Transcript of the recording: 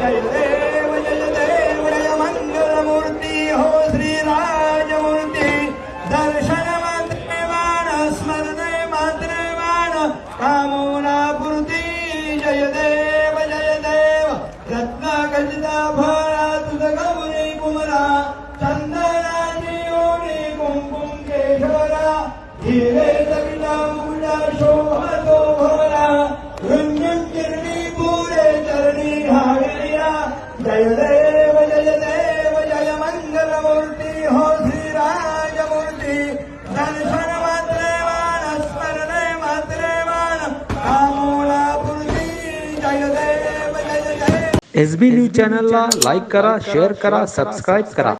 जय देव जय मंगलमूर्ती हो श्रीराजमूर्ती दर्शन मात्रे मान स्मरणे मात्रे मान कामना पूर्ती जय देव रत्न गजदा भरा तुझ गौरी कुमरा चंदनाची ओढी कुंकुम केशरा हिरे जगदा मुला शोभतो भरा रंजन किरणी पुरे चरणी हागरिया जय देव जय मंगलमूर्ती हो श्रीराजमूर्ती दर्शन मात्रे मान स्मरणे मात्रे मान कामना पूर्ती जय देव SB न्यूज चॅनलला लाईक करा, शेअर करा, सबस्क्राईब करा.